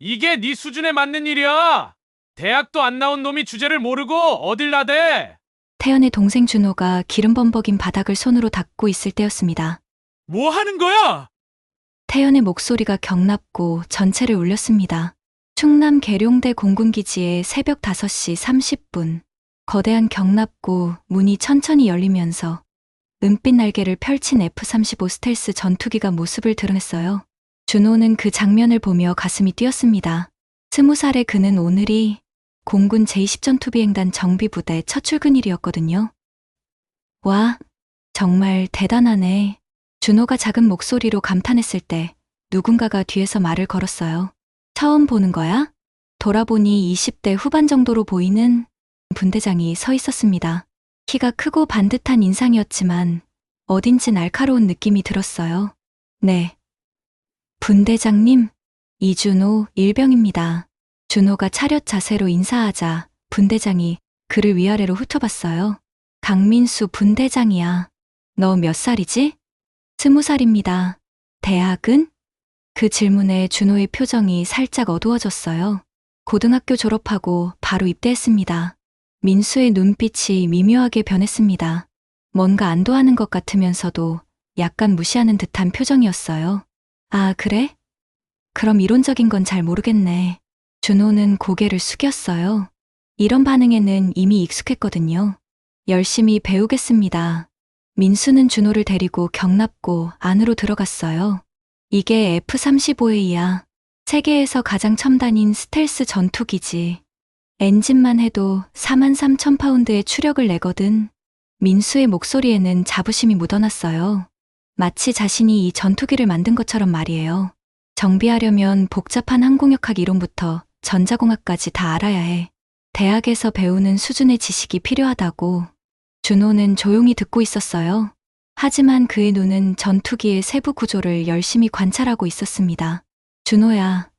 이게 네 수준에 맞는 일이야. 대학도 안 나온 놈이 주제를 모르고 어딜 나대? 태연의 동생 준호가 기름 범벅인 바닥을 손으로 닦고 있을 때였습니다. 뭐 하는 거야? 태연의 목소리가 경납고 전체를 울렸습니다. 충남 계룡대 공군기지의 새벽 5시 30분. 거대한 경납고 문이 천천히 열리면서 은빛 날개를 펼친 F-35 스텔스 전투기가 모습을 드러냈어요. 준호는 그 장면을 보며 가슴이 뛰었습니다. 20살의 그는 오늘이 공군 제20 전투비행단 정비부대 첫 출근일이었거든요. 와, 정말 대단하네. 준호가 작은 목소리로 감탄했을 때 누군가가 뒤에서 말을 걸었어요. 처음 보는 거야? 돌아보니 20대 후반 정도로 보이는 분대장이 서 있었습니다. 키가 크고 반듯한 인상이었지만 어딘지 날카로운 느낌이 들었어요. 네. 분대장님, 이준호 일병입니다. 준호가 차렷 자세로 인사하자 분대장이 그를 위아래로 훑어봤어요. 강민수 분대장이야. 너 몇 살이지? 20살입니다. 대학은? 그 질문에 준호의 표정이 살짝 어두워졌어요. 고등학교 졸업하고 바로 입대했습니다. 민수의 눈빛이 미묘하게 변했습니다. 뭔가 안도하는 것 같으면서도 약간 무시하는 듯한 표정이었어요. 아, 그래? 그럼 이론적인 건 잘 모르겠네. 준호는 고개를 숙였어요. 이런 반응에는 이미 익숙했거든요. 열심히 배우겠습니다. 민수는 준호를 데리고 경납고 안으로 들어갔어요. 이게 F-35A야. 세계에서 가장 첨단인 스텔스 전투기지. 엔진만 해도 43,000파운드의 추력을 내거든. 민수의 목소리에는 자부심이 묻어났어요. 마치 자신이 이 전투기를 만든 것처럼 말이에요. 정비하려면 복잡한 항공역학 이론부터 전자공학까지 다 알아야 해. 대학에서 배우는 수준의 지식이 필요하다고. 준호는 조용히 듣고 있었어요. 하지만 그의 눈은 전투기의 세부 구조를 열심히 관찰하고 있었습니다. 준호야,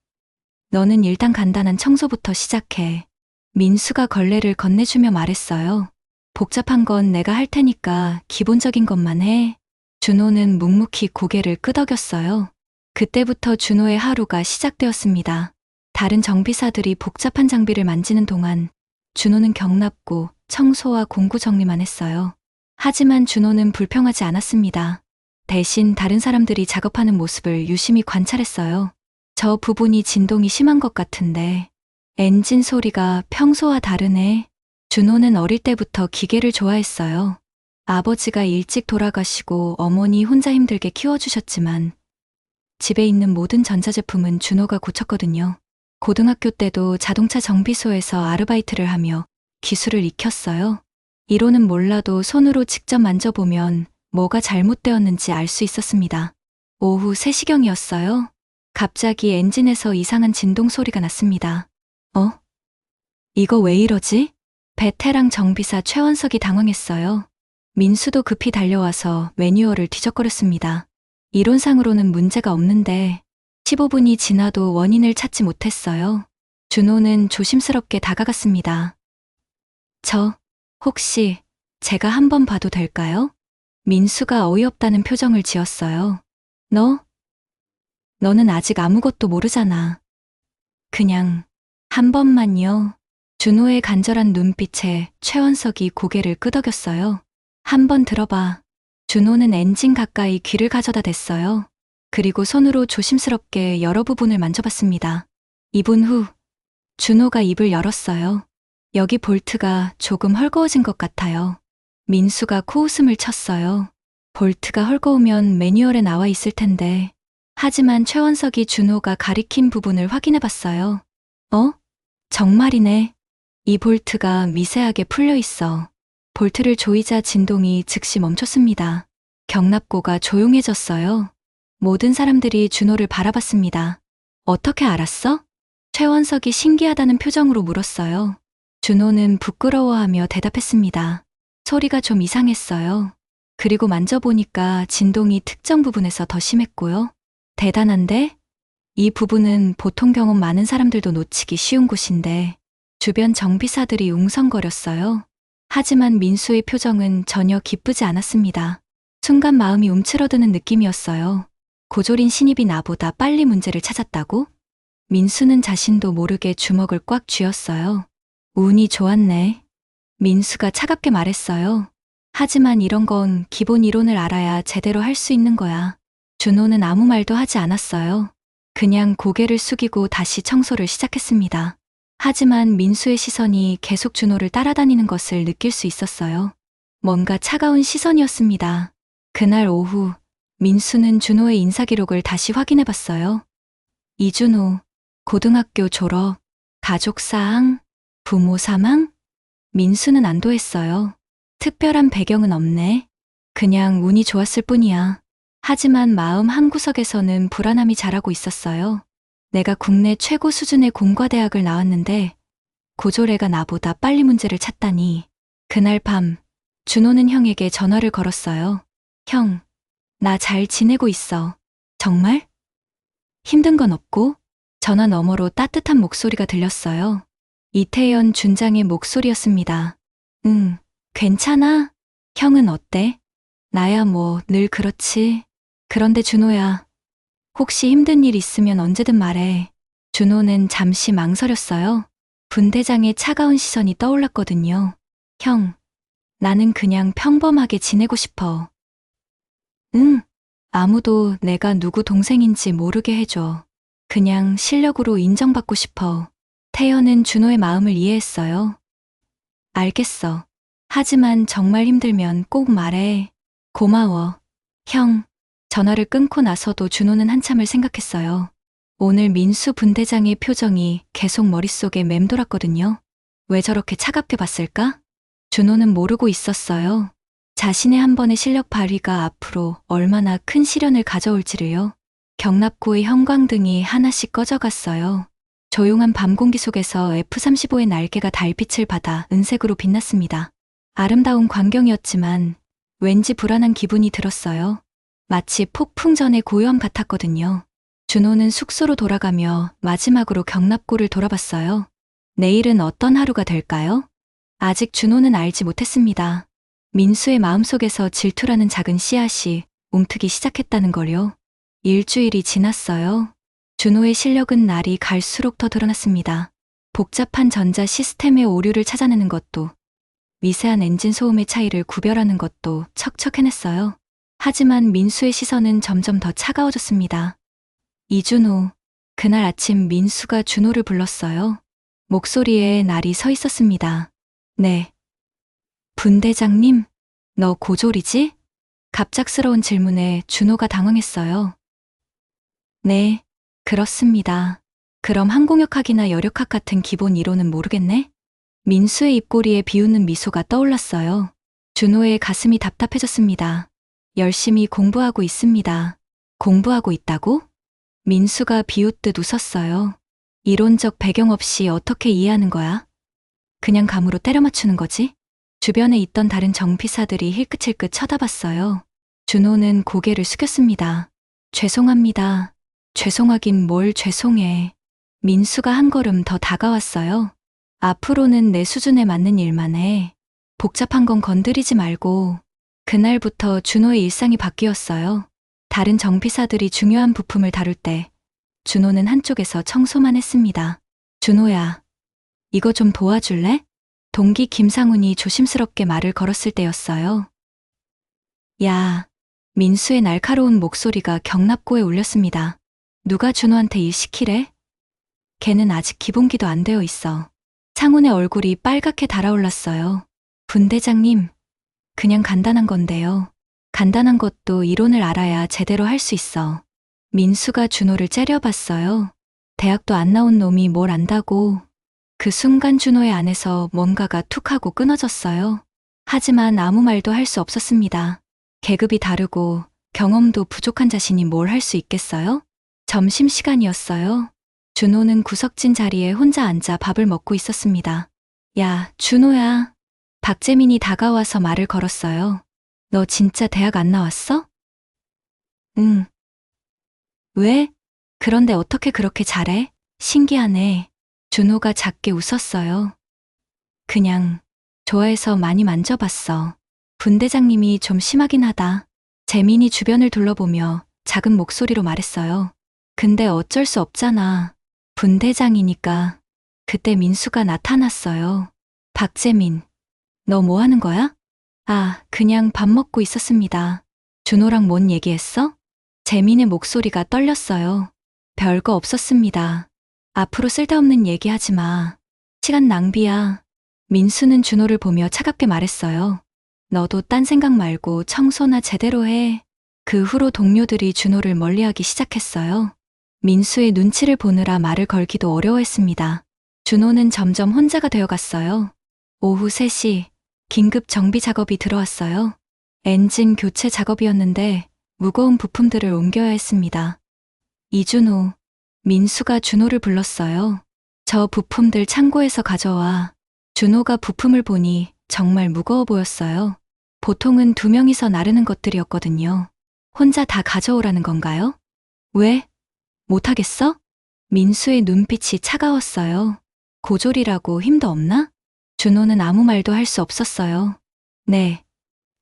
너는 일단 간단한 청소부터 시작해. 민수가 걸레를 건네주며 말했어요. 복잡한 건 내가 할 테니까 기본적인 것만 해. 준호는 묵묵히 고개를 끄덕였어요. 그때부터 준호의 하루가 시작되었습니다. 다른 정비사들이 복잡한 장비를 만지는 동안 준호는 경납고 청소와 공구 정리만 했어요. 하지만 준호는 불평하지 않았습니다. 대신 다른 사람들이 작업하는 모습을 유심히 관찰했어요. 저 부분이 진동이 심한 것 같은데 엔진 소리가 평소와 다르네. 준호는 어릴 때부터 기계를 좋아했어요. 아버지가 일찍 돌아가시고 어머니 혼자 힘들게 키워주셨지만 집에 있는 모든 전자제품은 준호가 고쳤거든요. 고등학교 때도 자동차 정비소에서 아르바이트를 하며 기술을 익혔어요. 이론은 몰라도 손으로 직접 만져보면 뭐가 잘못되었는지 알 수 있었습니다. 오후 3시경이었어요. 갑자기 엔진에서 이상한 진동 소리가 났습니다. 이거 왜 이러지? 베테랑 정비사 최원석이 당황했어요. 민수도 급히 달려와서 매뉴얼을 뒤적거렸습니다. 이론상으로는 문제가 없는데 15분이 지나도 원인을 찾지 못했어요. 준호는 조심스럽게 다가갔습니다. 혹시 제가 한번 봐도 될까요? 민수가 어이없다는 표정을 지었어요. 너는 아직 아무것도 모르잖아. 그냥 한 번만요. 준호의 간절한 눈빛에 최원석이 고개를 끄덕였어요. 한 번 들어봐. 준호는 엔진 가까이 귀를 가져다 댔어요. 그리고 손으로 조심스럽게 여러 부분을 만져봤습니다. 2분 후, 준호가 입을 열었어요. 여기 볼트가 조금 헐거워진 것 같아요. 민수가 코웃음을 쳤어요. 볼트가 헐거우면 매뉴얼에 나와 있을 텐데. 하지만 최원석이 준호가 가리킨 부분을 확인해 봤어요. 정말이네. 이 볼트가 미세하게 풀려 있어. 볼트를 조이자 진동이 즉시 멈췄습니다. 경납고가 조용해졌어요. 모든 사람들이 준호를 바라봤습니다. 어떻게 알았어? 최원석이 신기하다는 표정으로 물었어요. 준호는 부끄러워하며 대답했습니다. 소리가 좀 이상했어요. 그리고 만져보니까 진동이 특정 부분에서 더 심했고요. 대단한데? 이 부분은 보통 경험 많은 사람들도 놓치기 쉬운 곳인데 주변 정비사들이 웅성거렸어요. 하지만 민수의 표정은 전혀 기쁘지 않았습니다. 순간 마음이 움츠러드는 느낌이었어요. 고졸인 신입이 나보다 빨리 문제를 찾았다고? 민수는 자신도 모르게 주먹을 꽉 쥐었어요. 운이 좋았네. 민수가 차갑게 말했어요. 하지만 이런 건 기본 이론을 알아야 제대로 할 수 있는 거야. 준호는 아무 말도 하지 않았어요. 그냥 고개를 숙이고 다시 청소를 시작했습니다. 하지만 민수의 시선이 계속 준호를 따라다니는 것을 느낄 수 있었어요. 뭔가 차가운 시선이었습니다. 그날 오후, 민수는 준호의 인사기록을 다시 확인해 봤어요. 이준호, 고등학교 졸업, 가족사항, 부모 사망? 민수는 안도했어요. 특별한 배경은 없네. 그냥 운이 좋았을 뿐이야. 하지만 마음 한구석에서는 불안함이 자라고 있었어요. 내가 국내 최고 수준의 공과대학을 나왔는데 고졸애가 나보다 빨리 문제를 찾다니. 그날 밤 준호는 형에게 전화를 걸었어요. 형, 나 잘 지내고 있어. 정말? 힘든 건 없고? 전화 너머로 따뜻한 목소리가 들렸어요. 이태연 준장의 목소리였습니다. 응, 괜찮아. 형은 어때? 나야 뭐 늘 그렇지. 그런데 준호야, 혹시 힘든 일 있으면 언제든 말해. 준호는 잠시 망설였어요. 분대장의 차가운 시선이 떠올랐거든요. 형, 나는 그냥 평범하게 지내고 싶어. 응, 아무도 내가 누구 동생인지 모르게 해줘. 그냥 실력으로 인정받고 싶어. 태연은 준호의 마음을 이해했어요. 알겠어. 하지만 정말 힘들면 꼭 말해. 고마워. 형. 전화를 끊고 나서도 준호는 한참을 생각했어요. 오늘 민수 분대장의 표정이 계속 머릿속에 맴돌았거든요. 왜 저렇게 차갑게 봤을까? 준호는 모르고 있었어요. 자신의 한 번의 실력 발휘가 앞으로 얼마나 큰 시련을 가져올지를요. 경납고의 형광등이 하나씩 꺼져갔어요. 조용한 밤 공기 속에서 F-35의 날개가 달빛을 받아 은색으로 빛났습니다. 아름다운 광경이었지만 왠지 불안한 기분이 들었어요. 마치 폭풍 전의 고요함 같았거든요. 준호는 숙소로 돌아가며 마지막으로 경납고를 돌아봤어요. 내일은 어떤 하루가 될까요? 아직 준호는 알지 못했습니다. 민수의 마음속에서 질투라는 작은 씨앗이 움트기 시작했다는 걸요. 일주일이 지났어요. 준호의 실력은 날이 갈수록 더 드러났습니다. 복잡한 전자 시스템의 오류를 찾아내는 것도, 미세한 엔진 소음의 차이를 구별하는 것도 척척 해냈어요. 하지만 민수의 시선은 점점 더 차가워졌습니다. 이준호, 그날 아침 민수가 준호를 불렀어요. 목소리에 날이 서 있었습니다. 네. 분대장님, 너 고졸이지? 갑작스러운 질문에 준호가 당황했어요. 네, 그렇습니다. 그럼 항공역학이나 여력학 같은 기본 이론은 모르겠네? 민수의 입꼬리에 비웃는 미소가 떠올랐어요. 준호의 가슴이 답답해졌습니다. 열심히 공부하고 있습니다. 공부하고 있다고? 민수가 비웃듯 웃었어요. 이론적 배경 없이 어떻게 이해하는 거야? 그냥 감으로 때려 맞추는 거지? 주변에 있던 다른 정피사들이 힐끗힐끗 쳐다봤어요. 준호는 고개를 숙였습니다. 죄송합니다. 죄송하긴 뭘 죄송해. 민수가 한 걸음 더 다가왔어요. 앞으로는 내 수준에 맞는 일만 해. 복잡한 건 건드리지 말고. 그날부터 준호의 일상이 바뀌었어요. 다른 정피사들이 중요한 부품을 다룰 때 준호는 한쪽에서 청소만 했습니다. 준호야, 이거 좀 도와줄래? 동기 김상훈이 조심스럽게 말을 걸었을 때였어요. 야, 민수의 날카로운 목소리가 경납고에 울렸습니다. 누가 준호한테 일 시키래? 걔는 아직 기본기도 안 되어 있어. 상훈의 얼굴이 빨갛게 달아올랐어요. 분대장님, 그냥 간단한 건데요. 간단한 것도 이론을 알아야 제대로 할 수 있어. 민수가 준호를 째려봤어요. 대학도 안 나온 놈이 뭘 안다고. 그 순간 준호의 안에서 뭔가가 툭 하고 끊어졌어요. 하지만 아무 말도 할 수 없었습니다. 계급이 다르고 경험도 부족한 자신이 뭘 할 수 있겠어요? 점심시간이었어요. 준호는 구석진 자리에 혼자 앉아 밥을 먹고 있었습니다. 야, 준호야. 박재민이 다가와서 말을 걸었어요. 너 진짜 대학 안 나왔어? 응. 왜? 그런데 어떻게 그렇게 잘해? 신기하네. 준호가 작게 웃었어요. 그냥 좋아해서 많이 만져봤어. 분대장님이 좀 심하긴 하다. 재민이 주변을 둘러보며 작은 목소리로 말했어요. 근데 어쩔 수 없잖아. 분대장이니까 그때 민수가 나타났어요. 박재민, 너 뭐 하는 거야? 아, 그냥 밥 먹고 있었습니다. 준호랑 뭔 얘기했어? 재민의 목소리가 떨렸어요. 별거 없었습니다. 앞으로 쓸데없는 얘기 하지 마. 시간 낭비야. 민수는 준호를 보며 차갑게 말했어요. 너도 딴 생각 말고 청소나 제대로 해. 그 후로 동료들이 준호를 멀리하기 시작했어요. 민수의 눈치를 보느라 말을 걸기도 어려워했습니다. 준호는 점점 혼자가 되어갔어요. 오후 3시 긴급 정비 작업이 들어왔어요. 엔진 교체 작업이었는데 무거운 부품들을 옮겨야 했습니다. 이준호, 민수가 준호를 불렀어요. 저 부품들 창고에서 가져와. 준호가 부품을 보니 정말 무거워 보였어요. 보통은 2명이서 나르는 것들이었거든요. 혼자 다 가져오라는 건가요? 왜? 못하겠어? 민수의 눈빛이 차가웠어요. 고졸이라고 힘도 없나? 준호는 아무 말도 할 수 없었어요. 네,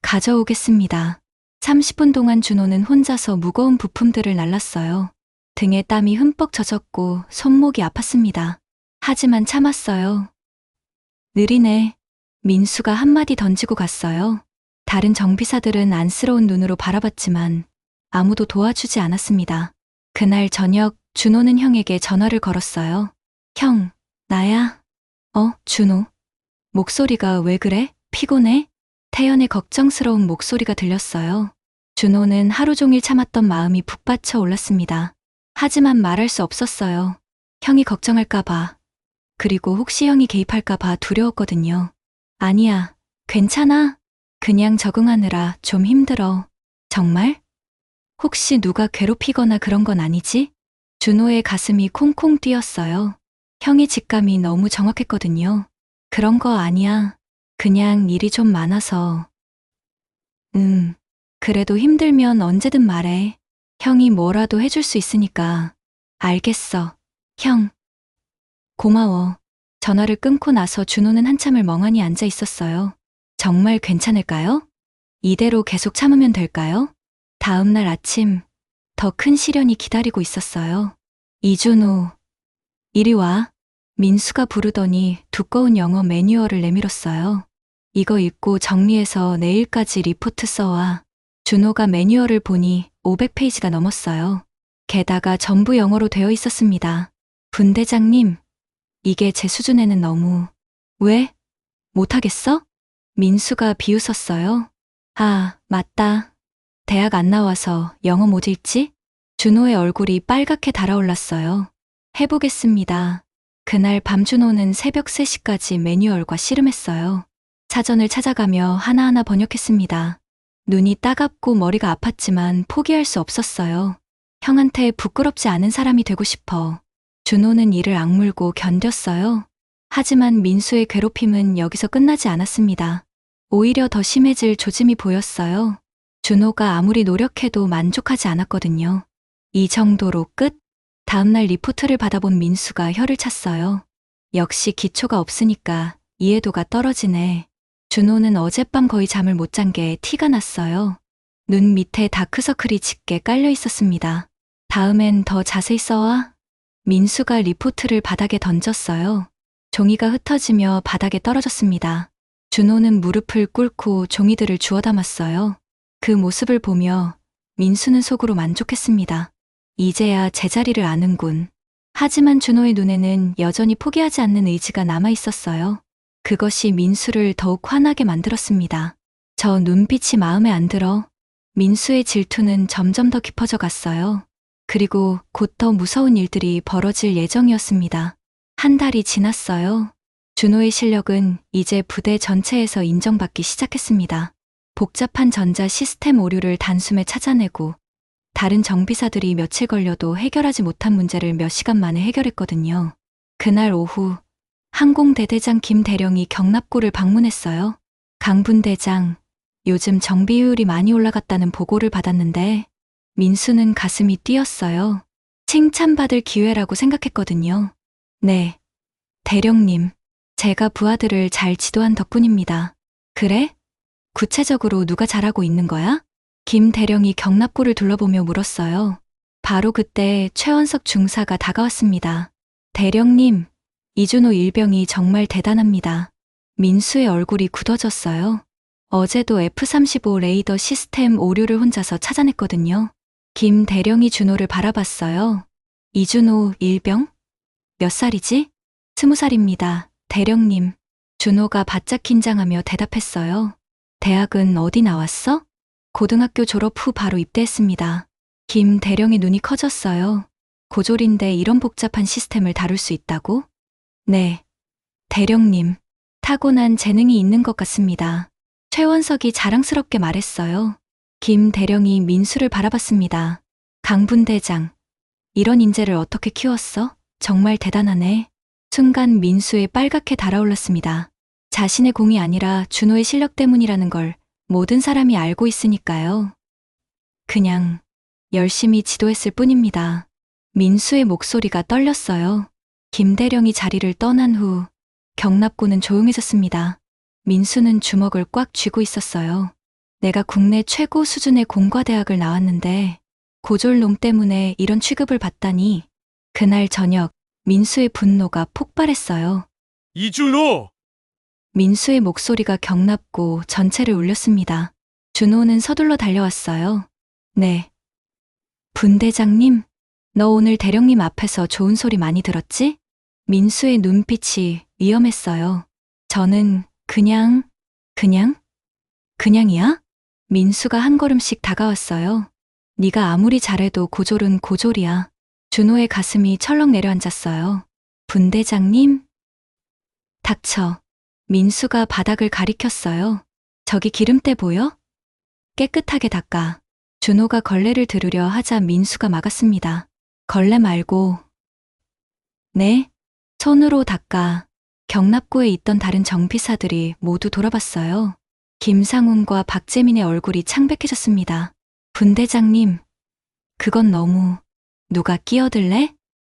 가져오겠습니다. 30분 동안 준호는 혼자서 무거운 부품들을 날랐어요. 등에 땀이 흠뻑 젖었고 손목이 아팠습니다. 하지만 참았어요. 느리네. 민수가 한마디 던지고 갔어요. 다른 정비사들은 안쓰러운 눈으로 바라봤지만 아무도 도와주지 않았습니다. 그날 저녁 준호는 형에게 전화를 걸었어요. 형, 나야. 준호. 목소리가 왜 그래? 피곤해? 태연의 걱정스러운 목소리가 들렸어요. 준호는 하루 종일 참았던 마음이 북받쳐 올랐습니다. 하지만 말할 수 없었어요. 형이 걱정할까봐. 그리고 혹시 형이 개입할까봐 두려웠거든요. 아니야, 괜찮아. 그냥 적응하느라 좀 힘들어. 정말? 혹시 누가 괴롭히거나 그런 건 아니지? 준호의 가슴이 콩콩 뛰었어요. 형의 직감이 너무 정확했거든요. 그런 거 아니야. 그냥 일이 좀 많아서. 그래도 힘들면 언제든 말해. 형이 뭐라도 해줄 수 있으니까. 알겠어. 형. 고마워. 전화를 끊고 나서 준호는 한참을 멍하니 앉아 있었어요. 정말 괜찮을까요? 이대로 계속 참으면 될까요? 다음 날 아침, 더 큰 시련이 기다리고 있었어요. 이준호, 이리 와. 민수가 부르더니 두꺼운 영어 매뉴얼을 내밀었어요. 이거 읽고 정리해서 내일까지 리포트 써와. 준호가 매뉴얼을 보니 500페이지가 넘었어요. 게다가 전부 영어로 되어 있었습니다. 분대장님, 이게 제 수준에는 너무... 왜? 못하겠어? 민수가 비웃었어요. 아, 맞다. 대학 안 나와서 영어 못 읽지? 준호의 얼굴이 빨갛게 달아올랐어요. 해보겠습니다. 그날 밤 준호는 새벽 3시까지 매뉴얼과 씨름했어요. 사전을 찾아가며 하나하나 번역했습니다. 눈이 따갑고 머리가 아팠지만 포기할 수 없었어요. 형한테 부끄럽지 않은 사람이 되고 싶어. 준호는 이를 악물고 견뎠어요. 하지만 민수의 괴롭힘은 여기서 끝나지 않았습니다. 오히려 더 심해질 조짐이 보였어요. 준호가 아무리 노력해도 만족하지 않았거든요. 이 정도로 끝? 다음날 리포트를 받아본 민수가 혀를 찼어요. 역시 기초가 없으니까 이해도가 떨어지네. 준호는 어젯밤 거의 잠을 못 잔 게 티가 났어요. 눈 밑에 다크서클이 짙게 깔려 있었습니다. 다음엔 더 자세히 써와. 민수가 리포트를 바닥에 던졌어요. 종이가 흩어지며 바닥에 떨어졌습니다. 준호는 무릎을 꿇고 종이들을 주워 담았어요. 그 모습을 보며 민수는 속으로 만족했습니다. 이제야 제자리를 아는군. 하지만 준호의 눈에는 여전히 포기하지 않는 의지가 남아 있었어요. 그것이 민수를 더욱 화나게 만들었습니다. 저 눈빛이 마음에 안 들어. 민수의 질투는 점점 더 깊어져 갔어요. 그리고 곧 더 무서운 일들이 벌어질 예정이었습니다. 한 달이 지났어요. 준호의 실력은 이제 부대 전체에서 인정받기 시작했습니다. 복잡한 전자 시스템 오류를 단숨에 찾아내고 다른 정비사들이 며칠 걸려도 해결하지 못한 문제를 몇 시간 만에 해결했거든요. 그날 오후 항공대대장 김 대령이 경납고를 방문했어요. 강 분대장, 요즘 정비효율이 많이 올라갔다는 보고를 받았는데 민수는 가슴이 뛰었어요. 칭찬받을 기회라고 생각했거든요. 네, 대령님, 제가 부하들을 잘 지도한 덕분입니다. 그래? 구체적으로 누가 잘하고 있는 거야? 김 대령이 경납고를 둘러보며 물었어요. 바로 그때 최원석 중사가 다가왔습니다. 대령님, 이준호 일병이 정말 대단합니다. 민수의 얼굴이 굳어졌어요. 어제도 F-35 레이더 시스템 오류를 혼자서 찾아냈거든요. 김 대령이 준호를 바라봤어요. 이준호 일병? 몇 살이지? 20살입니다. 대령님. 준호가 바짝 긴장하며 대답했어요. 대학은 어디 나왔어? 고등학교 졸업 후 바로 입대했습니다. 김 대령의 눈이 커졌어요. 고졸인데 이런 복잡한 시스템을 다룰 수 있다고? 네. 대령님. 타고난 재능이 있는 것 같습니다. 최원석이 자랑스럽게 말했어요. 김 대령이 민수를 바라봤습니다. 강분대장. 이런 인재를 어떻게 키웠어? 정말 대단하네. 순간 민수의 빨갛게 달아올랐습니다. 자신의 공이 아니라 준호의 실력 때문이라는 걸 모든 사람이 알고 있으니까요. 그냥 열심히 지도했을 뿐입니다. 민수의 목소리가 떨렸어요. 김 대령이 자리를 떠난 후 경납고는 조용해졌습니다. 민수는 주먹을 꽉 쥐고 있었어요. 내가 국내 최고 수준의 공과대학을 나왔는데 고졸놈 때문에 이런 취급을 받다니. 그날 저녁 민수의 분노가 폭발했어요. 이준호! 민수의 목소리가 경납고 전체를 울렸습니다. 준호는 서둘러 달려왔어요. 네. 분대장님, 너 오늘 대령님 앞에서 좋은 소리 많이 들었지? 민수의 눈빛이 위험했어요. 저는 그냥이야? 민수가 한 걸음씩 다가왔어요. 네가 아무리 잘해도 고졸은 고졸이야. 준호의 가슴이 철렁 내려앉았어요. 분대장님? 닥쳐. 민수가 바닥을 가리켰어요. 저기 기름때 보여? 깨끗하게 닦아. 준호가 걸레를 들으려 하자 민수가 막았습니다. 걸레 말고. 네? 손으로 닦아. 경납고에 있던 다른 정비사들이 모두 돌아봤어요. 김상훈과 박재민의 얼굴이 창백해졌습니다. 분대장님, 그건 너무. 누가 끼어들래?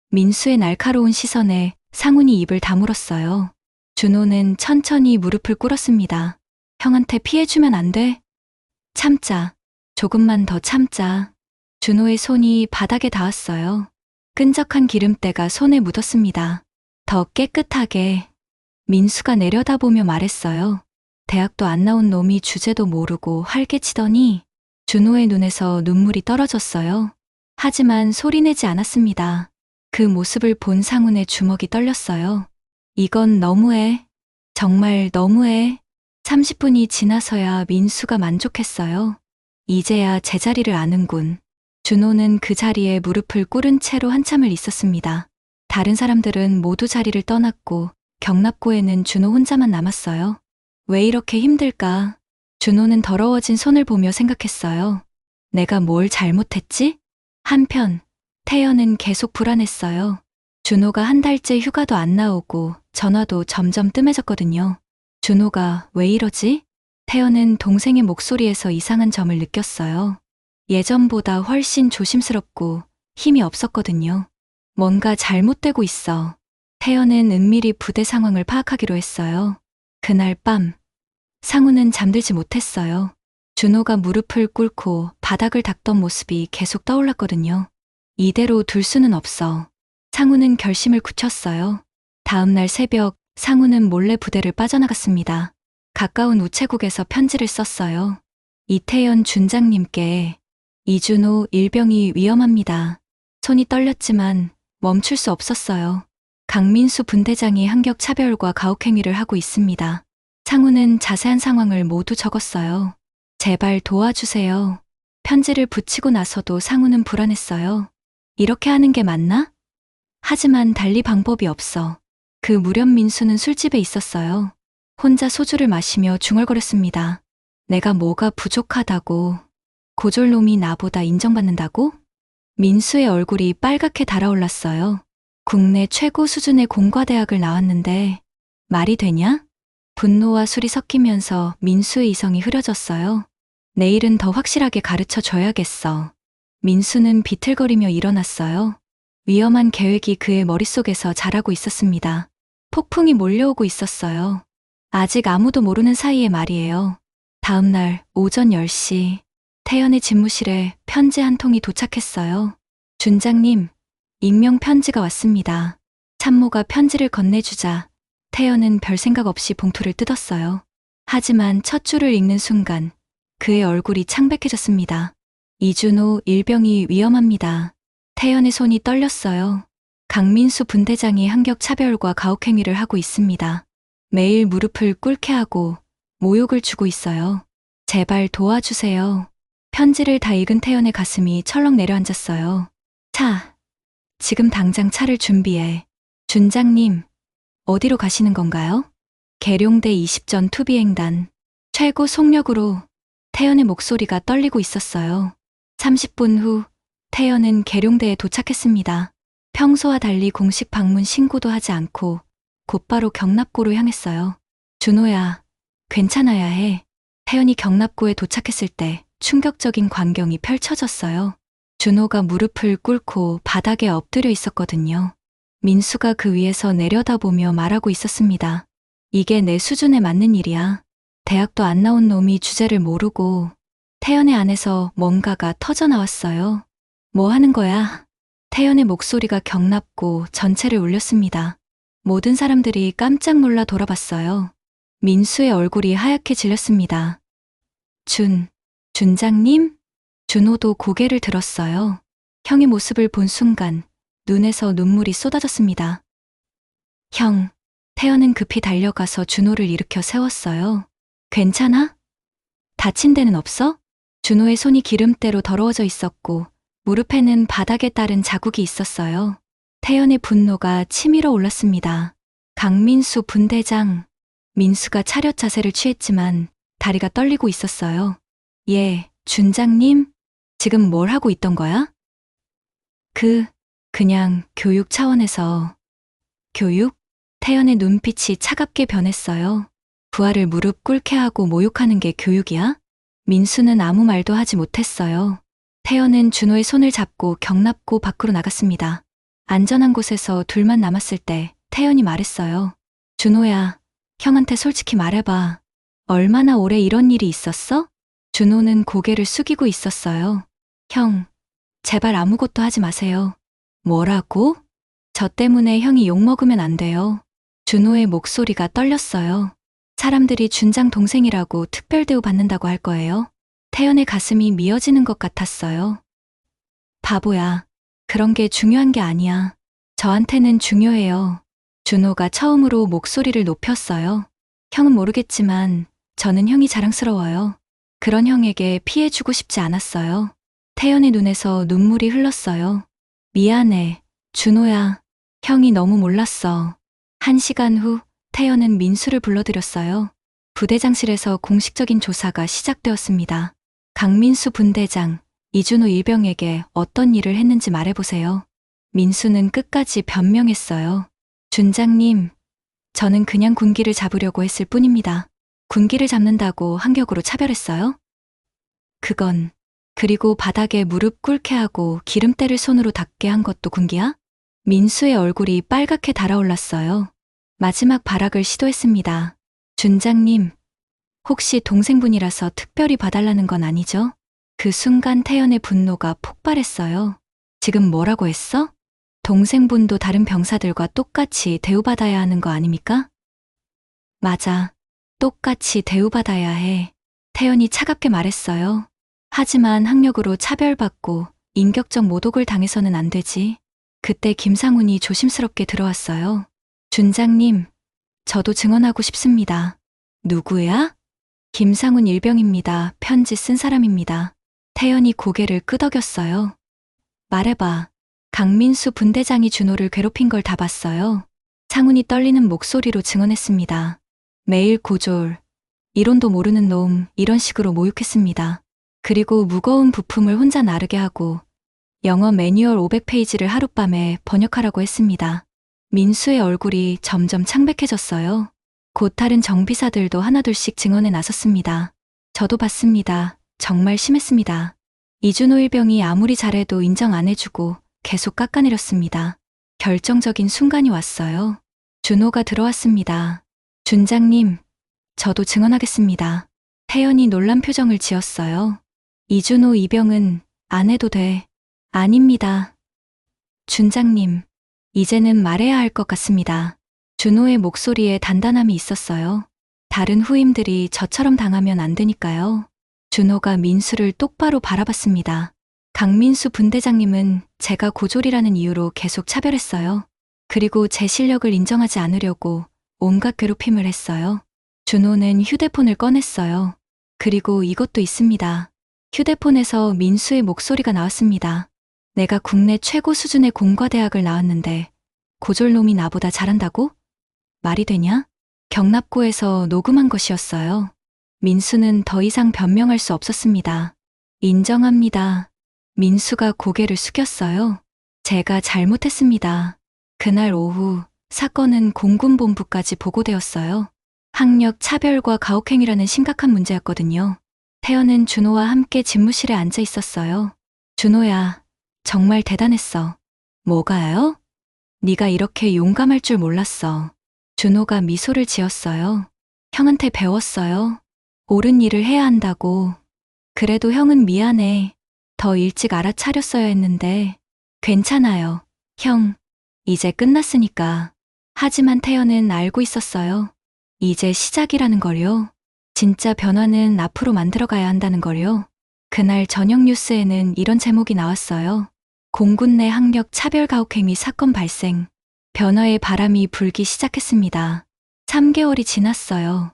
민수의 날카로운 시선에 상훈이 입을 다물었어요. 준호는 천천히 무릎을 꿇었습니다. 형한테 피해주면 안 돼. 참자. 조금만 더 참자. 준호의 손이 바닥에 닿았어요. 끈적한 기름때가 손에 묻었습니다. 더 깨끗하게. 민수가 내려다보며 말했어요. 대학도 안 나온 놈이 주제도 모르고 활개치더니 준호의 눈에서 눈물이 떨어졌어요. 하지만 소리내지 않았습니다. 그 모습을 본 상훈의 주먹이 떨렸어요. 이건 너무해. 정말 너무해. 30분이 지나서야 민수가 만족했어요. 이제야 제자리를 아는군. 준호는 그 자리에 무릎을 꿇은 채로 한참을 있었습니다. 다른 사람들은 모두 자리를 떠났고 경납고에는 준호 혼자만 남았어요. 왜 이렇게 힘들까? 준호는 더러워진 손을 보며 생각했어요. 내가 뭘 잘못했지? 한편 태연은 계속 불안했어요. 준호가 한 달째 휴가도 안 나오고 전화도 점점 뜸해졌거든요. 준호가 왜 이러지? 태연은 동생의 목소리에서 이상한 점을 느꼈어요. 예전보다 훨씬 조심스럽고 힘이 없었거든요. 뭔가 잘못되고 있어. 태연은 은밀히 부대 상황을 파악하기로 했어요. 그날 밤 상훈은 잠들지 못했어요. 준호가 무릎을 꿇고 바닥을 닦던 모습이 계속 떠올랐거든요. 이대로 둘 수는 없어. 상훈은 결심을 굳혔어요. 다음 날 새벽 상훈은 몰래 부대를 빠져나갔습니다. 가까운 우체국에서 편지를 썼어요. 이태연 준장님께 이준호 일병이 위험합니다. 손이 떨렸지만 멈출 수 없었어요. 강민수 분대장이 한격 차별과 가혹행위를 하고 있습니다. 상훈은 자세한 상황을 모두 적었어요. 제발 도와주세요. 편지를 붙이고 나서도 상훈은 불안했어요. 이렇게 하는 게 맞나? 하지만 달리 방법이 없어. 그 무렵 민수는 술집에 있었어요. 혼자 소주를 마시며 중얼거렸습니다. 내가 뭐가 부족하다고. 고졸놈이 나보다 인정받는다고? 민수의 얼굴이 빨갛게 달아올랐어요. 국내 최고 수준의 공과대학을 나왔는데 말이 되냐? 분노와 술이 섞이면서 민수의 이성이 흐려졌어요. 내일은 더 확실하게 가르쳐 줘야겠어. 민수는 비틀거리며 일어났어요. 위험한 계획이 그의 머릿속에서 자라고 있었습니다. 폭풍이 몰려오고 있었어요. 아직 아무도 모르는 사이의 말이에요. 다음 날 오전 10시 태연의 집무실에 편지 한 통이 도착했어요. 준장님, 익명 편지가 왔습니다. 참모가 편지를 건네주자 태연은 별 생각 없이 봉투를 뜯었어요. 하지만 첫 줄을 읽는 순간 그의 얼굴이 창백해졌습니다. 이준호 일병이 위험합니다. 태연의 손이 떨렸어요. 강민수 분대장이 한격 차별과 가혹행위를 하고 있습니다. 매일 무릎을 꿇게 하고 모욕을 주고 있어요. 제발 도와주세요. 편지를 다 읽은 태연의 가슴이 철렁 내려앉았어요. 차, 지금 당장 차를 준비해. 준장님, 어디로 가시는 건가요? 계룡대 20전 투비행단. 최고 속력으로 태연의 목소리가 떨리고 있었어요. 30분 후 태연은 계룡대에 도착했습니다. 평소와 달리 공식 방문 신고도 하지 않고 곧바로 경납고로 향했어요. 준호야, 괜찮아야 해. 태연이 경납고에 도착했을 때 충격적인 광경이 펼쳐졌어요. 준호가 무릎을 꿇고 바닥에 엎드려 있었거든요. 민수가 그 위에서 내려다보며 말하고 있었습니다. 이게 내 수준에 맞는 일이야. 대학도 안 나온 놈이 주제를 모르고. 태연의 안에서 뭔가가 터져 나왔어요. 뭐 하는 거야? 태연의 목소리가 경납고 전체를 울렸습니다. 모든 사람들이 깜짝 놀라 돌아봤어요. 민수의 얼굴이 하얗게 질렸습니다. 준장님? 준호도 고개를 들었어요. 형의 모습을 본 순간 눈에서 눈물이 쏟아졌습니다. 형, 태연은 급히 달려가서 준호를 일으켜 세웠어요. 괜찮아? 다친 데는 없어? 준호의 손이 기름때로 더러워져 있었고 무릎에는 바닥에 따른 자국이 있었어요. 태연의 분노가 치밀어 올랐습니다. 강민수 분대장. 민수가 차렷 자세를 취했지만 다리가 떨리고 있었어요. 예, 준장님? 지금 뭘 하고 있던 거야? 그냥 교육 차원에서. 교육? 태연의 눈빛이 차갑게 변했어요. 부하를 무릎 꿇게 하고 모욕하는 게 교육이야? 민수는 아무 말도 하지 못했어요. 태연은 준호의 손을 잡고 경납고 밖으로 나갔습니다. 안전한 곳에서 둘만 남았을 때 태연이 말했어요. 준호야, 형한테 솔직히 말해봐. 얼마나 오래 이런 일이 있었어? 준호는 고개를 숙이고 있었어요. 형, 제발 아무것도 하지 마세요. 뭐라고? 저 때문에 형이 욕먹으면 안 돼요. 준호의 목소리가 떨렸어요. 사람들이 준장 동생이라고 특별 대우 받는다고 할 거예요. 태연의 가슴이 미어지는 것 같았어요. 바보야. 그런 게 중요한 게 아니야. 저한테는 중요해요. 준호가 처음으로 목소리를 높였어요. 형은 모르겠지만 저는 형이 자랑스러워요. 그런 형에게 피해주고 싶지 않았어요. 태연의 눈에서 눈물이 흘렀어요. 미안해, 준호야. 형이 너무 몰랐어. 1시간 후 태연은 민수를 불러들였어요. 부대장실에서 공식적인 조사가 시작되었습니다. 강민수 분대장, 이준호 일병에게 어떤 일을 했는지 말해보세요. 민수는 끝까지 변명했어요. 준장님, 저는 그냥 군기를 잡으려고 했을 뿐입니다. 군기를 잡는다고 한격으로 차별했어요? 그리고 바닥에 무릎 꿇게 하고 기름때를 손으로 닦게 한 것도 군기야? 민수의 얼굴이 빨갛게 달아올랐어요. 마지막 발악을 시도했습니다. 준장님, 혹시 동생분이라서 특별히 봐달라는 건 아니죠? 그 순간 태연의 분노가 폭발했어요. 지금 뭐라고 했어? 동생분도 다른 병사들과 똑같이 대우받아야 하는 거 아닙니까? 맞아. 똑같이 대우받아야 해. 태연이 차갑게 말했어요. 하지만 학력으로 차별받고 인격적 모독을 당해서는 안 되지. 그때 김상훈이 조심스럽게 들어왔어요. 준장님, 저도 증언하고 싶습니다. 누구야? 김상훈 일병입니다. 편지 쓴 사람입니다. 태연이 고개를 끄덕였어요. 말해봐. 강민수 분대장이 준호를 괴롭힌 걸 다 봤어요. 상훈이 떨리는 목소리로 증언했습니다. 매일 고졸, 이론도 모르는 놈, 이런 식으로 모욕했습니다. 그리고 무거운 부품을 혼자 나르게 하고 영어 매뉴얼 500페이지를 하룻밤에 번역하라고 했습니다. 민수의 얼굴이 점점 창백해졌어요. 곧 다른 정비사들도 하나둘씩 증언에 나섰습니다. 저도 봤습니다. 정말 심했습니다. 이준호 일병이 아무리 잘해도 인정 안 해주고 계속 깎아내렸습니다. 결정적인 순간이 왔어요. 준호가 들어왔습니다. 준장님, 저도 증언하겠습니다. 태연이 놀란 표정을 지었어요. 이준호 이병은 안 해도 돼. 아닙니다. 준장님, 이제는 말해야 할 것 같습니다. 준호의 목소리에 단단함이 있었어요. 다른 후임들이 저처럼 당하면 안 되니까요. 준호가 민수를 똑바로 바라봤습니다. 강민수 분대장님은 제가 고졸이라는 이유로 계속 차별했어요. 그리고 제 실력을 인정하지 않으려고 온갖 괴롭힘을 했어요. 준호는 휴대폰을 꺼냈어요. 그리고 이것도 있습니다. 휴대폰에서 민수의 목소리가 나왔습니다. 내가 국내 최고 수준의 공과대학을 나왔는데 고졸놈이 나보다 잘한다고? 말이 되냐? 경납고에서 녹음한 것이었어요. 민수는 더 이상 변명할 수 없었습니다. 인정합니다. 민수가 고개를 숙였어요. 제가 잘못했습니다. 그날 오후 사건은 공군본부까지 보고되었어요. 학력 차별과 가혹행위라는 심각한 문제였거든요. 태연은 준호와 함께 집무실에 앉아 있었어요. 준호야, 정말 대단했어. 뭐가요? 네가 이렇게 용감할 줄 몰랐어. 준호가 미소를 지었어요. 형한테 배웠어요. 옳은 일을 해야 한다고. 그래도 형은 미안해. 더 일찍 알아차렸어야 했는데. 괜찮아요. 형, 이제 끝났으니까. 하지만 태연은 알고 있었어요. 이제 시작이라는 걸요. 진짜 변화는 앞으로 만들어가야 한다는 걸요. 그날 저녁 뉴스에는 이런 제목이 나왔어요. 공군 내 학력 차별 가혹행위 사건 발생. 변화의 바람이 불기 시작했습니다. 3개월이 지났어요.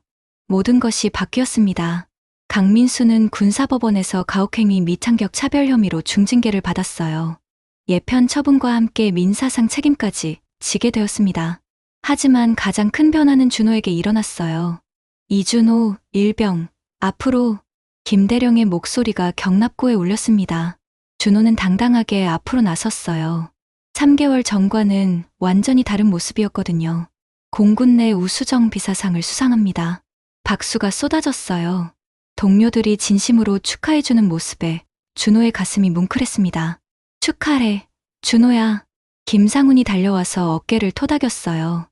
모든 것이 바뀌었습니다. 강민수는 군사법원에서 가혹행위 및 학력 차별 혐의로 중징계를 받았어요. 예편 처분과 함께 민사상 책임까지 지게 되었습니다. 하지만 가장 큰 변화는 준호에게 일어났어요. 이준호, 일병, 앞으로. 김대령의 목소리가 경납고에 울렸습니다. 준호는 당당하게 앞으로 나섰어요. 3개월 전과는 완전히 다른 모습이었거든요. 공군 내 우수정 비사상을 수상합니다. 박수가 쏟아졌어요. 동료들이 진심으로 축하해주는 모습에 준호의 가슴이 뭉클했습니다. 축하해, 준호야. 김상훈이 달려와서 어깨를 토닥였어요.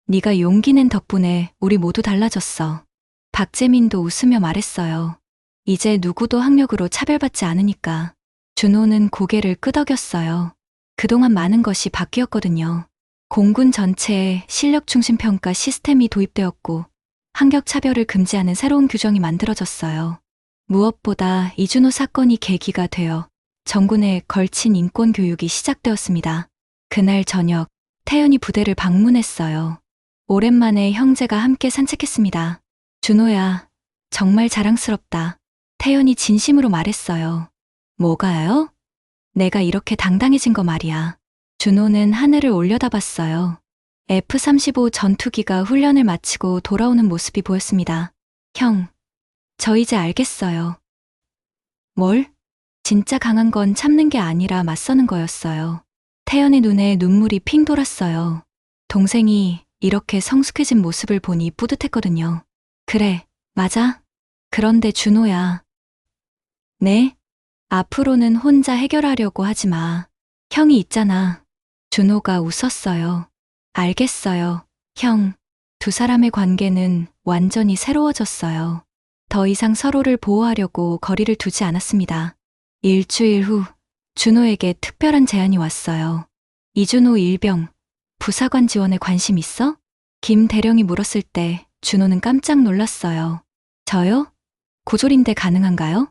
네가 용기 낸 덕분에 우리 모두 달라졌어. 박재민도 웃으며 말했어요. 이제 누구도 학력으로 차별받지 않으니까. 준호는 고개를 끄덕였어요. 그동안 많은 것이 바뀌었거든요. 공군 전체에 실력 중심 평가 시스템이 도입되었고 학력 차별을 금지하는 새로운 규정이 만들어졌어요. 무엇보다 이준호 사건이 계기가 되어 전군에 걸친 인권 교육이 시작되었습니다. 그날 저녁 태연이 부대를 방문했어요. 오랜만에 형제가 함께 산책했습니다. 준호야, 정말 자랑스럽다. 태연이 진심으로 말했어요. 뭐가요? 내가 이렇게 당당해진 거 말이야. 준호는 하늘을 올려다봤어요. F-35 전투기가 훈련을 마치고 돌아오는 모습이 보였습니다. 형, 저 이제 알겠어요. 뭘? 진짜 강한 건 참는 게 아니라 맞서는 거였어요. 태연의 눈에 눈물이 핑 돌았어요. 동생이 이렇게 성숙해진 모습을 보니 뿌듯했거든요. 그래, 맞아. 그런데 준호야. 네? 앞으로는 혼자 해결하려고 하지 마. 형이 있잖아. 준호가 웃었어요. 알겠어요, 형. 두 사람의 관계는 완전히 새로워졌어요. 더 이상 서로를 보호하려고 거리를 두지 않았습니다. 일주일 후 준호에게 특별한 제안이 왔어요. 이준호 일병, 부사관 지원에 관심 있어? 김 대령이 물었을 때 준호는 깜짝 놀랐어요. 저요? 고졸인데 가능한가요?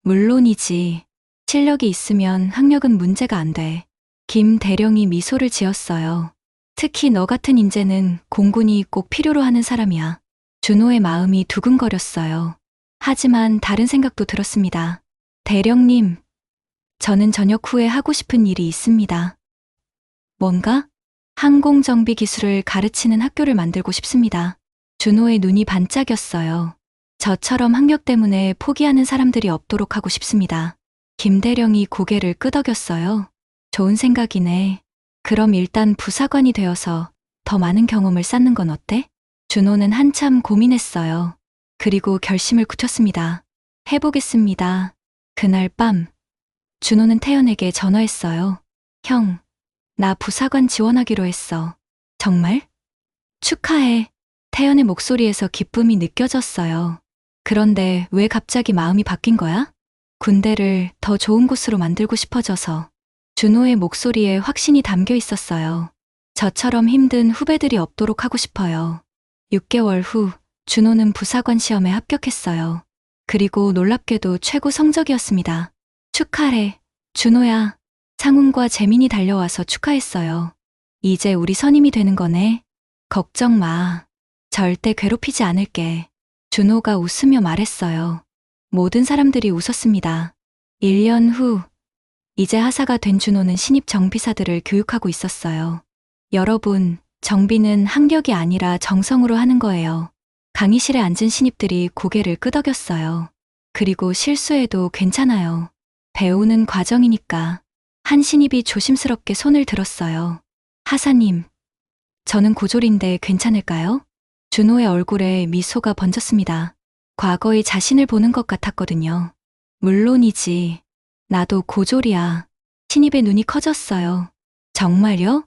물론이지. 실력이 있으면 학력은 문제가 안 돼. 김 대령이 미소를 지었어요. 특히 너 같은 인재는 공군이 꼭 필요로 하는 사람이야. 준호의 마음이 두근거렸어요. 하지만 다른 생각도 들었습니다. 대령님, 저는 저녁 후에 하고 싶은 일이 있습니다. 뭔가? 항공정비 기술을 가르치는 학교를 만들고 싶습니다. 준호의 눈이 반짝였어요. 저처럼 학력 때문에 포기하는 사람들이 없도록 하고 싶습니다. 김대령이 고개를 끄덕였어요. 좋은 생각이네. 그럼 일단 부사관이 되어서 더 많은 경험을 쌓는 건 어때? 준호는 한참 고민했어요. 그리고 결심을 굳혔습니다. 해보겠습니다. 그날 밤, 준호는 태연에게 전화했어요. 형, 나 부사관 지원하기로 했어. 정말? 축하해. 태연의 목소리에서 기쁨이 느껴졌어요. 그런데 왜 갑자기 마음이 바뀐 거야? 군대를 더 좋은 곳으로 만들고 싶어져서. 준호의 목소리에 확신이 담겨 있었어요. 저처럼 힘든 후배들이 없도록 하고 싶어요. 6개월 후 준호는 부사관 시험에 합격했어요. 그리고 놀랍게도 최고 성적이었습니다. 축하해, 준호야. 상훈과 재민이 달려와서 축하했어요. 이제 우리 선임이 되는 거네. 걱정 마. 절대 괴롭히지 않을게. 준호가 웃으며 말했어요. 모든 사람들이 웃었습니다. 1년 후, 이제 하사가 된 준호는 신입 정비사들을 교육하고 있었어요. 여러분, 정비는 학력이 아니라 정성으로 하는 거예요. 강의실에 앉은 신입들이 고개를 끄덕였어요. 그리고 실수해도 괜찮아요. 배우는 과정이니까. 한 신입이 조심스럽게 손을 들었어요. 하사님, 저는 고졸인데 괜찮을까요? 준호의 얼굴에 미소가 번졌습니다. 과거의 자신을 보는 것 같았거든요. 물론이지. 나도 고졸이야. 신입의 눈이 커졌어요. 정말요?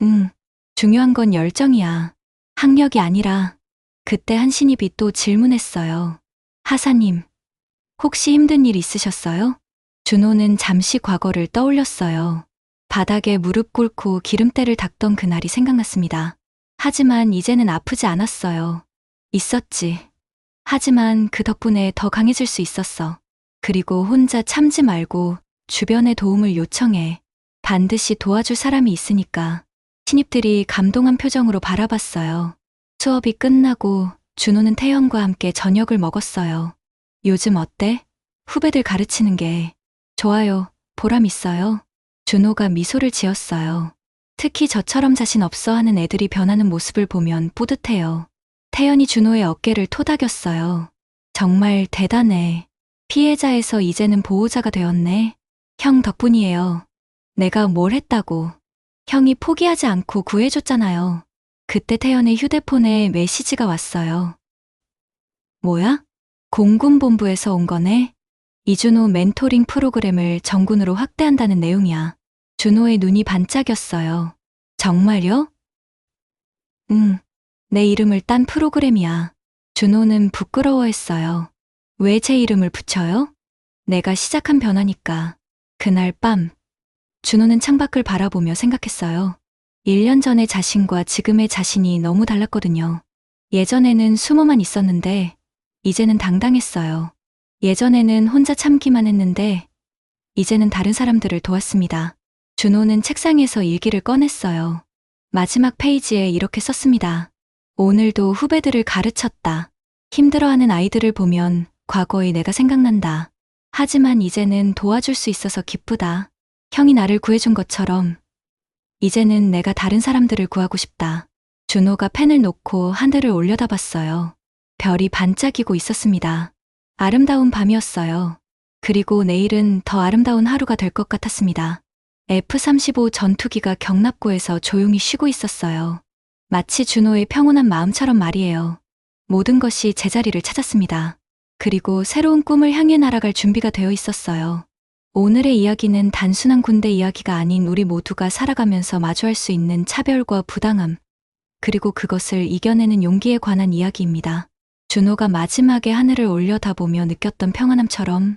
응. 중요한 건 열정이야. 학력이 아니라. 그때 한 신입이 또 질문했어요. 하사님, 혹시 힘든 일 있으셨어요? 준호는 잠시 과거를 떠올렸어요. 바닥에 무릎 꿇고 기름때를 닦던 그날이 생각났습니다. 하지만 이제는 아프지 않았어요. 있었지. 하지만 그 덕분에 더 강해질 수 있었어. 그리고 혼자 참지 말고 주변의 도움을 요청해. 반드시 도와줄 사람이 있으니까. 신입들이 감동한 표정으로 바라봤어요. 수업이 끝나고 준호는 태연과 함께 저녁을 먹었어요. 요즘 어때? 후배들 가르치는 게. 좋아요. 보람 있어요. 준호가 미소를 지었어요. 특히 저처럼 자신 없어 하는 애들이 변하는 모습을 보면 뿌듯해요. 태연이 준호의 어깨를 토닥였어요. 정말 대단해. 피해자에서 이제는 보호자가 되었네. 형 덕분이에요. 내가 뭘 했다고. 형이 포기하지 않고 구해줬잖아요. 그때 태연의 휴대폰에 메시지가 왔어요. 뭐야? 공군본부에서 온 거네? 이준호 멘토링 프로그램을 정군으로 확대한다는 내용이야. 준호의 눈이 반짝였어요. 정말요? 응. 내 이름을 딴 프로그램이야. 준호는 부끄러워했어요. 왜 제 이름을 붙여요? 내가 시작한 변화니까. 그날 밤, 준호는 창밖을 바라보며 생각했어요. 1년 전의 자신과 지금의 자신이 너무 달랐거든요. 예전에는 숨어만 있었는데, 이제는 당당했어요. 예전에는 혼자 참기만 했는데, 이제는 다른 사람들을 도왔습니다. 준호는 책상에서 일기를 꺼냈어요. 마지막 페이지에 이렇게 썼습니다. 오늘도 후배들을 가르쳤다. 힘들어하는 아이들을 보면 과거의 내가 생각난다. 하지만 이제는 도와줄 수 있어서 기쁘다. 형이 나를 구해준 것처럼 이제는 내가 다른 사람들을 구하고 싶다. 준호가 펜을 놓고 하늘을 올려다봤어요. 별이 반짝이고 있었습니다. 아름다운 밤이었어요. 그리고 내일은 더 아름다운 하루가 될 것 같았습니다. F-35 전투기가 경납고에서 조용히 쉬고 있었어요. 마치 준호의 평온한 마음처럼 말이에요. 모든 것이 제자리를 찾았습니다. 그리고 새로운 꿈을 향해 날아갈 준비가 되어 있었어요. 오늘의 이야기는 단순한 군대 이야기가 아닌 우리 모두가 살아가면서 마주할 수 있는 차별과 부당함, 그리고 그것을 이겨내는 용기에 관한 이야기입니다. 준호가 마지막에 하늘을 올려다보며 느꼈던 평안함처럼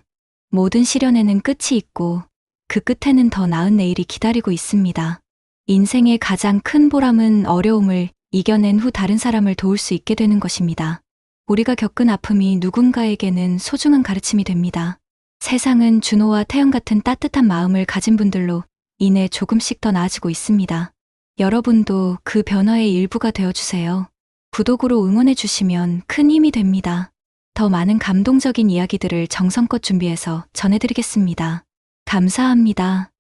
모든 시련에는 끝이 있고 그 끝에는 더 나은 내일이 기다리고 있습니다. 인생의 가장 큰 보람은 어려움을 이겨낸 후 다른 사람을 도울 수 있게 되는 것입니다. 우리가 겪은 아픔이 누군가에게는 소중한 가르침이 됩니다. 세상은 준호와 태연 같은 따뜻한 마음을 가진 분들로 인해 조금씩 더 나아지고 있습니다. 여러분도 그 변화의 일부가 되어주세요. 구독으로 응원해주시면 큰 힘이 됩니다. 더 많은 감동적인 이야기들을 정성껏 준비해서 전해드리겠습니다. 감사합니다.